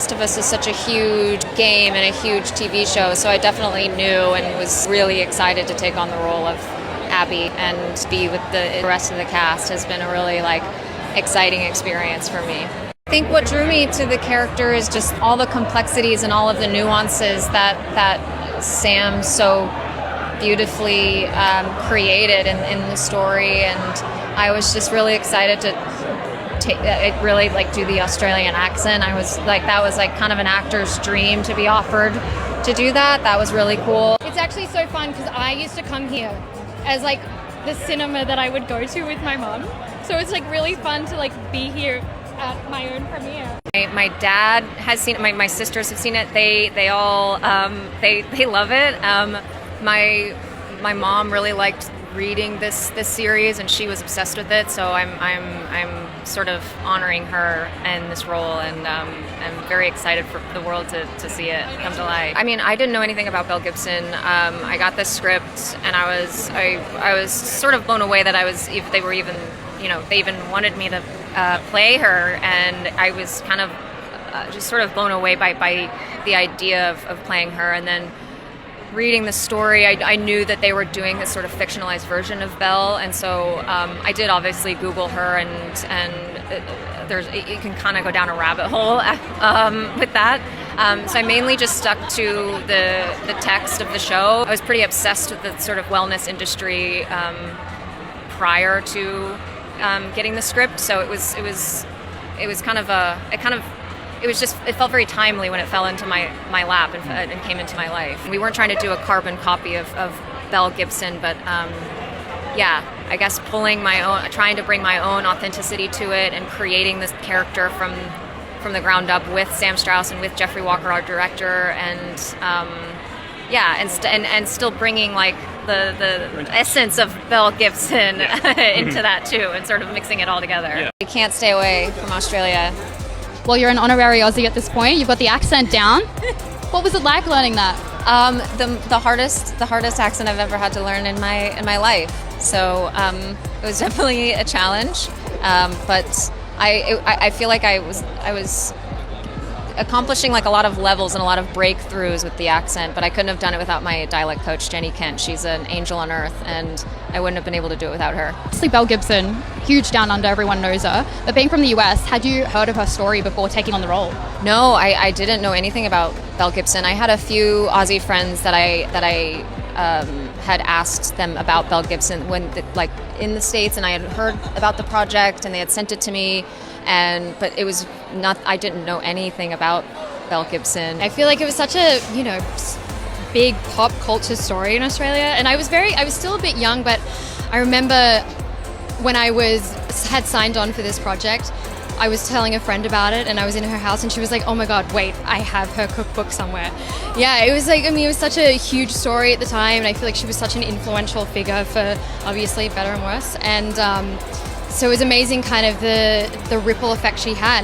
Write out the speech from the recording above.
Last of Us is such a huge game and a huge TV show, so I definitely knew and was really excited to take on the role of Abby and be with the rest of the cast. Has been a really exciting experience for me. I think what drew me to the character is just all the complexities and all of the nuances that Sam so beautifully created in the story, and I was just really excited to really do the Australian accent. I was that was kind of an actor's dream to be offered to do that. That was really cool. It's actually so fun because I used to come here as the cinema that I would go to with my mom. So it's really fun to be here at my own premiere. My dad has seen it. My sisters have seen it. They all they love it. My mom really liked reading this series, and she was obsessed with it. So I'm sort of honoring her in this role, and I'm very excited for the world to see it come to life. I mean, I didn't know anything about Belle Gibson. I got this script, and I was sort of blown away that they even wanted me to play her, and I was kind of just sort of blown away by the idea of playing her. And then reading the story, I knew that they were doing this sort of fictionalized version of Belle, and so I did obviously Google her, and you can kind of go down a rabbit hole with that. So I mainly just stuck to the text of the show. I was pretty obsessed with the sort of wellness industry prior to getting the script, so it felt very timely when it fell into my lap and came into my life. We weren't trying to do a carbon copy of Belle Gibson, but I guess trying to bring my own authenticity to it, and creating this character from the ground up with Sam Strauss and with Jeffrey Walker, our director, and still bringing the essence of Belle Gibson into that too, and sort of mixing it all together. Yeah. You can't stay away from Australia. Well, you're an honorary Aussie at this point. You've got the accent down. What was it like learning that? The hardest accent I've ever had to learn in my life. So it was definitely a challenge, but I feel like I was accomplishing a lot of levels and a lot of breakthroughs with the accent, but I couldn't have done it without my dialect coach, Jenny Kent. She's an angel on earth, and I wouldn't have been able to do it without her. Obviously, Belle Gibson, huge down under, everyone knows her. But being from the US, had you heard of her story before taking on the role? No, I didn't know anything about Belle Gibson. I had a few Aussie friends that I had asked them about Belle Gibson when in the States, and I had heard about the project, and they had sent it to me. But it was not. I didn't know anything about Belle Gibson. I feel like it was such a big pop culture story in Australia, and I was still a bit young, but I remember when I had signed on for this project, I was telling a friend about it, and I was in her house, and she was like, "Oh my God, wait, I have her cookbook somewhere." Yeah, it was it was such a huge story at the time, and I feel like she was such an influential figure for obviously better and worse, and. So it was amazing kind of the ripple effect she had.